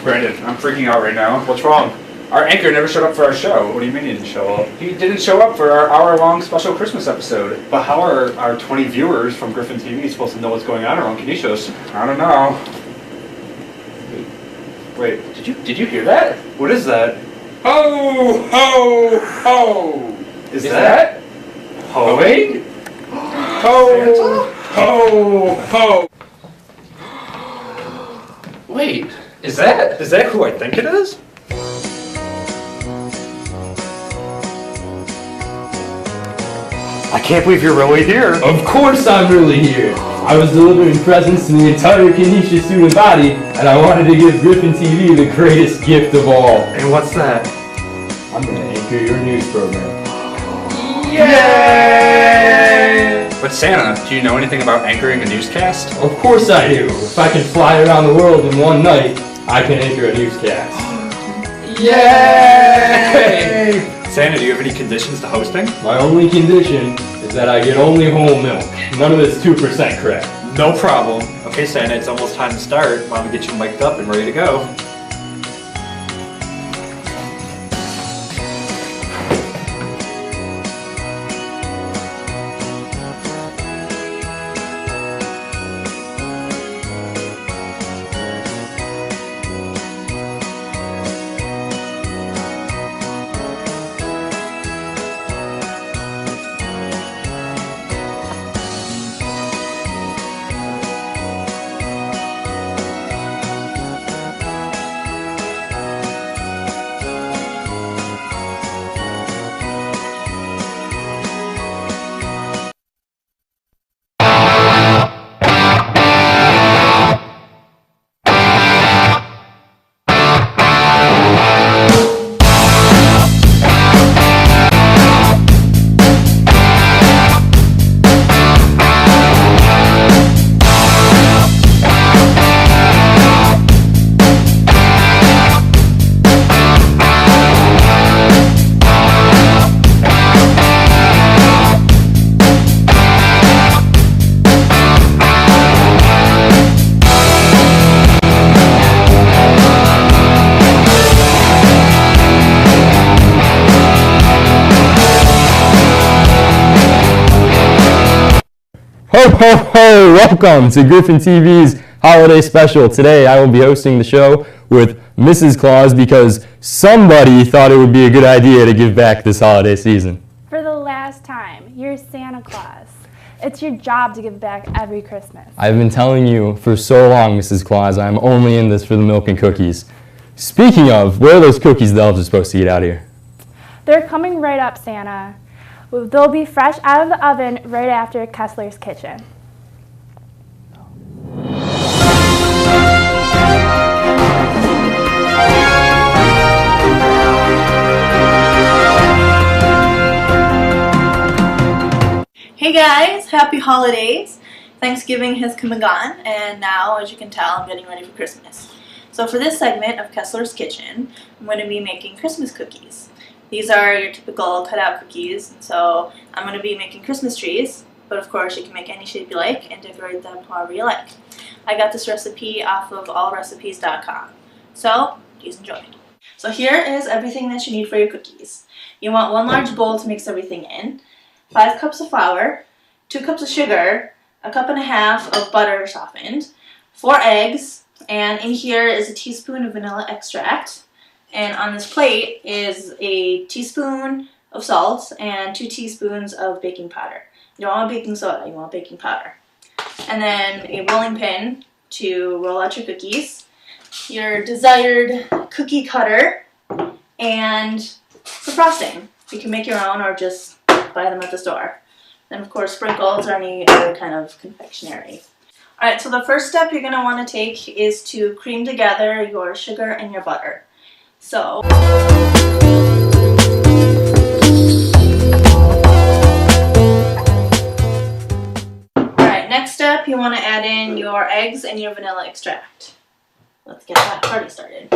Brandon, I'm freaking out right now. What's wrong? Our anchor never showed up for our show. What do you mean he didn't show up? He didn't show up for our hour-long special Christmas episode. But how are our 20 viewers from Griffin TV supposed to know what's going on around Canisius? I don't know. Wait, did you hear that? What is that? Ho, ho, ho! Is that? Oh, wait. Ho, ho, ho! Wait, is that? Is that who I think it is? I can't believe you're really here. Of course I'm really here. I was delivering presents to the entire Canisius student body, and I wanted to give Griffin TV the greatest gift of all. And what's that? I'm going to anchor your news program. Yay! But Santa, do you know anything about anchoring a newscast? Of course I do. If I can fly around the world in one night, I can anchor a newscast. Yay! Santa, do you have any conditions to hosting? My only condition is that I get only whole milk. None of this 2% crap. No problem. Okay, Santa, it's almost time to start. Mom will get you mic'd up and ready to go. Ho ho ho! Welcome to Griffin TV's holiday special. Today I will be hosting the show with Mrs. Claus because somebody thought it would be a good idea to give back this holiday season. For the last time, you're Santa Claus. It's your job to give back every Christmas. I've been telling you for so long, Mrs. Claus, I'm only in this for the milk and cookies. Speaking of, where are those cookies the elves are supposed to get out of here? They're coming right up, Santa. They'll be fresh out of the oven right after Kessler's Kitchen. Hey guys, happy holidays. Thanksgiving has come and gone, and now, as you can tell, I'm getting ready for Christmas. So for this segment of Kessler's Kitchen, I'm going to be making Christmas cookies. These are your typical cutout cookies, and so I'm going to be making Christmas trees, but of course you can make any shape you like and decorate them however you like. I got this recipe off of allrecipes.com, so please enjoy. So here is everything that you need for your cookies. You want 1 large bowl to mix everything in, 5 cups of flour, 2 cups of sugar, 1.5 cups of butter softened, 4 eggs, and in here is a teaspoon of vanilla extract. And on this plate is a teaspoon of salt and 2 teaspoons of baking powder. You don't want baking soda, you want baking powder. And then a rolling pin to roll out your cookies, your desired cookie cutter, and for frosting. You can make your own or just buy them at the store. Then of course sprinkles or any other kind of confectionery. Alright, so the first step you're going to want to take is to cream together your sugar and your butter. So, alright, next step you want to add in your eggs and your vanilla extract. Let's get that party started.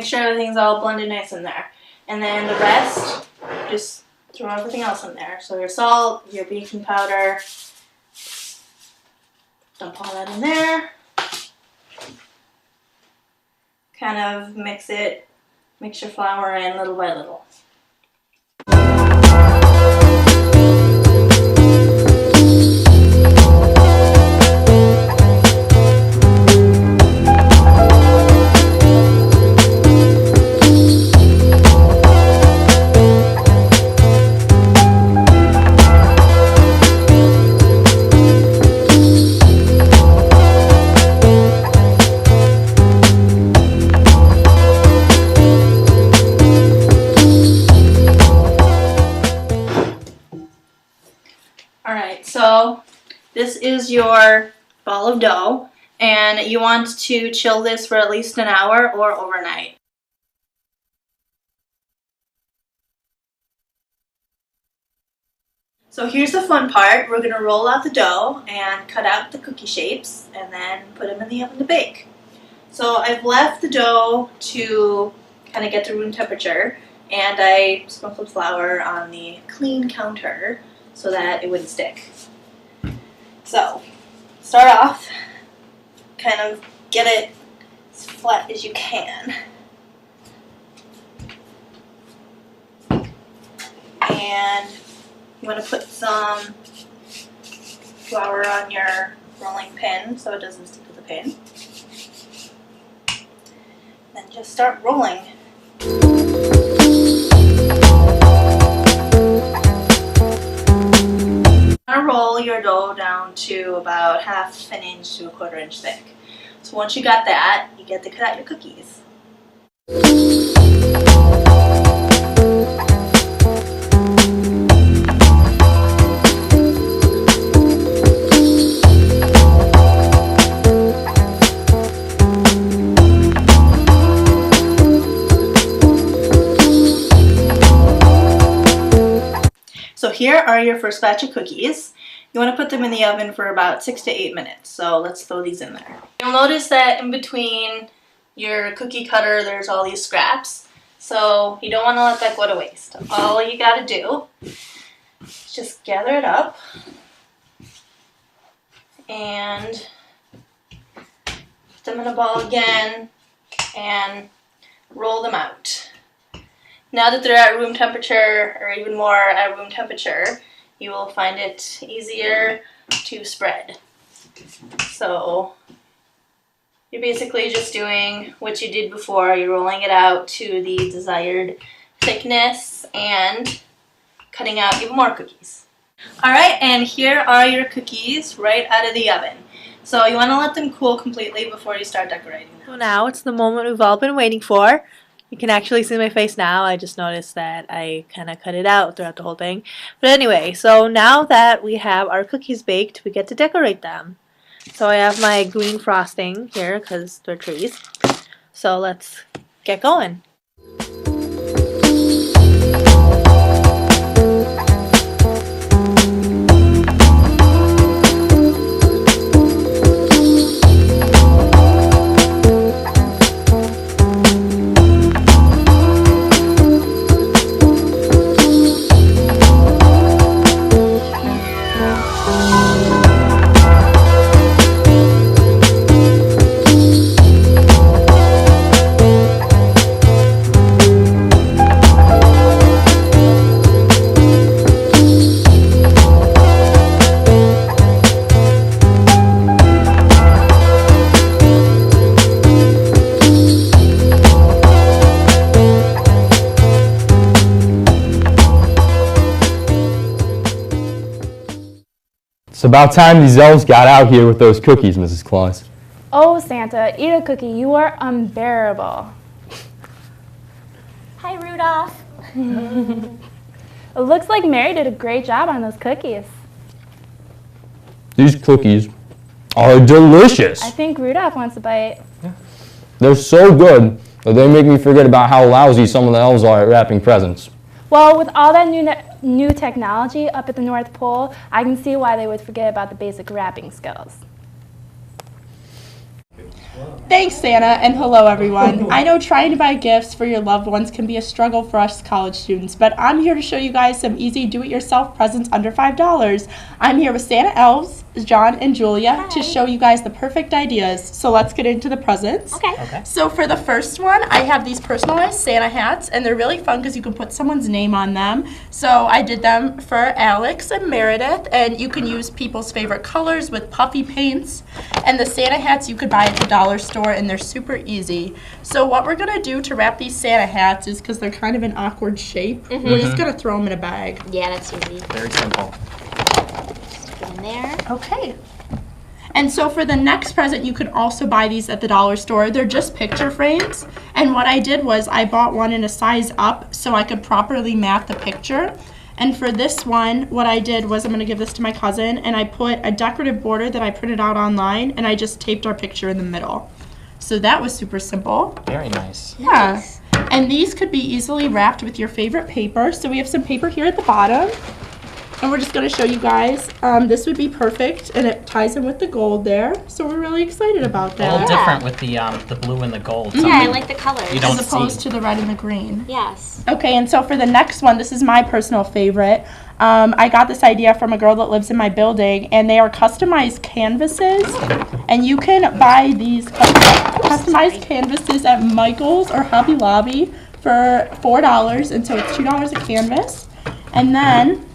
sure everything's all blended nice in there. And then the rest, just throw everything else in there. So your salt, your baking powder, dump all that in there. Kind of mix your flour in little by little. Alright, so this is your ball of dough, and you want to chill this for at least an hour or overnight. So here's the fun part. We're going to roll out the dough and cut out the cookie shapes and then put them in the oven to bake. So I've left the dough to kind of get to room temperature, and I sprinkled flour on the clean counter so that it wouldn't stick. So, start off, kind of get it as flat as you can. And you want to put some flour on your rolling pin so it doesn't stick to the pin. Then just start rolling. Roll your dough down to about 1/2 inch to 1/4 inch thick. So once you got that, you get to cut out your cookies. So here are your first batch of cookies. You want to put them in the oven for about 6 to 8 minutes. So let's throw these in there. You'll notice that in between your cookie cutter there's all these scraps. So you don't want to let that go to waste. All you got to do is just gather it up and put them in a ball again and roll them out. Now that they're at room temperature, or even more at room temperature, you will find it easier to spread. So you're basically just doing what you did before. You're rolling it out to the desired thickness and cutting out even more cookies. Alright, and here are your cookies right out of the oven. So you want to let them cool completely before you start decorating them. So now it's the moment we've all been waiting for. You can actually see my face now. I just noticed that I kind of cut it out throughout the whole thing. But anyway, so now that we have our cookies baked, we get to decorate them. So I have my green frosting here because they're trees. So let's get going. It's about time these elves got out here with those cookies, Mrs. Claus. Oh, Santa, eat a cookie. You are unbearable. Hi, Rudolph. It looks like Mary did a great job on those cookies. These cookies are delicious. I think Rudolph wants a bite. They're so good that they make me forget about how lousy some of the elves are at wrapping presents. Well, with all that new technology up at the North Pole, I can see why they would forget about the basic wrapping skills. Thanks, Santa, and hello, everyone. I know trying to buy gifts for your loved ones can be a struggle for us college students, but I'm here to show you guys some easy do-it-yourself presents under $5. I'm here with Santa Elves, John and Julia, to show you guys the perfect ideas. So let's get into the presents. Okay. So for the first one, I have these personalized Santa hats, and they're really fun because you can put someone's name on them. So I did them for Alex and Meredith, and you can use people's favorite colors with puffy paints. And the Santa hats you could buy at the dollar store, and they're super easy. So what we're gonna do to wrap these Santa hats is, because they're kind of an awkward shape, we're just gonna throw them in a bag. Yeah, that's easy. Very simple. Just get in there. Okay. And so for the next present, you could also buy these at the dollar store. They're just picture frames. And what I did was I bought one in a size up so I could properly mat the picture. And for this one, what I did was, I'm going to give this to my cousin, and I put a decorative border that I printed out online, and I just taped our picture in the middle. So that was super simple. Very nice. Yeah. And these could be easily wrapped with your favorite paper. So we have some paper here at the bottom. And we're just going to show you guys. This would be perfect, and it ties in with the gold there. So we're really excited about A that. little different with the blue and the gold. Yeah, I like the colors. You don't As opposed see. to the red and the green. Yes. Okay, and so for the next one, this is my personal favorite. I got this idea from a girl that lives in my building, and they are customized canvases. And you can buy these customized canvases at Michael's or Hobby Lobby for $4, and so it's $2 a canvas. And then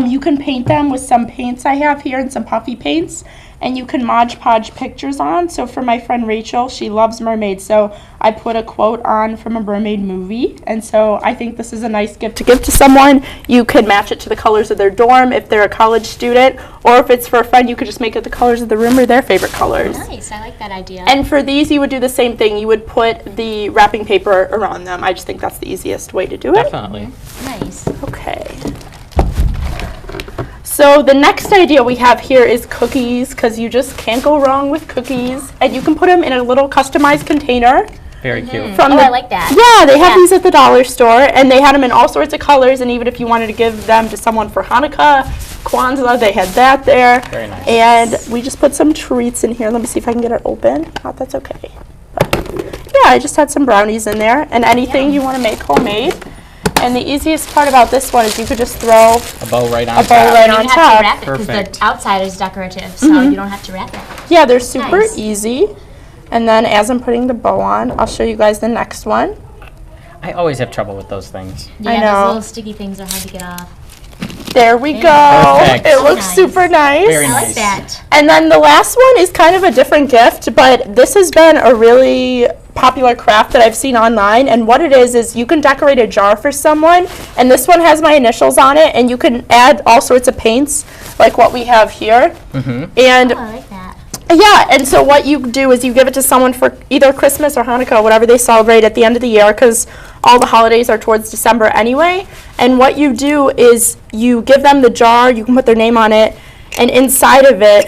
you can paint them with some paints I have here and some puffy paints, and you can Mod Podge pictures on. So for my friend Rachel, she loves mermaids, so I put a quote on from a mermaid movie, and so I think this is a nice gift to give to someone. You could match it to the colors of their dorm if they're a college student, or if it's for a friend, you could just make it the colors of the room or their favorite colors. Nice, I like that idea. And for these, you would do the same thing. You would put the wrapping paper around them. I just think that's the easiest way to do it. Definitely. Nice. Okay. So the next idea we have here is cookies, because you just can't go wrong with cookies. And you can put them in a little customized container. Very cute. From I like that. Yeah, they have Yeah. these at the dollar store, and they had them in all sorts of colors, and even if you wanted to give them to someone for Hanukkah, Kwanzaa, they had that there. Very nice. And we just put some treats in here. Let me see if I can get it open. Not that's okay. But yeah, I just had some brownies in there, and anything you want to make homemade. And the easiest part about this one is you could just throw A bow right on a bow top. right You on don't have top. to wrap it because Perfect. the outside is decorative, so you don't have to wrap it. Yeah, they're super Nice. easy. And then as I'm putting the bow on, I'll show you guys the next one. I always have trouble with those things. Yeah, know. those little sticky things are hard to get off. There we go. Perfect. It looks Nice. super nice. Very I nice. like that. And then the last one is kind of a different gift, but this has been a really popular craft that I've seen online. And what it is you can decorate a jar for someone, and this one has my initials on it, and you can add all sorts of paints like what we have here. And Oh, I like that. yeah, and so what you do is you give it to someone for either Christmas or Hanukkah, whatever they celebrate at the end of the year, because all the holidays are towards December anyway. And what you do is you give them the jar, you can put their name on it, and inside of it,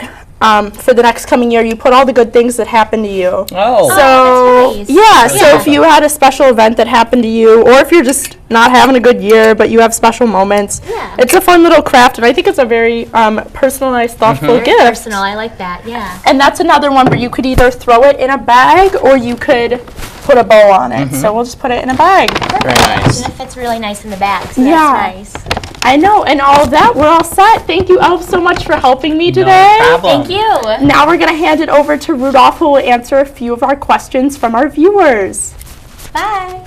for the next coming year, you put all the good things that happened to you. Oh. So, that's nice. yeah, so Yeah. if you had a special event that happened to you, or if you're just not having a good year, but you have special moments, Yeah. it's a fun little craft, and I think it's a very personalized, thoughtful Very gift. personal. I like that. Yeah. And that's another one where you could either throw it in a bag or you could put a bow on it. So we'll just put it in a bag. Very nice. And it fits really nice in the bag, so Yeah. that's nice. I know, and all of that, we're all set. Thank you, Elf, so much for helping me today. No problem. Thank you. Now we're going to hand it over to Rudolph, who will answer a few of our questions from our viewers. Bye.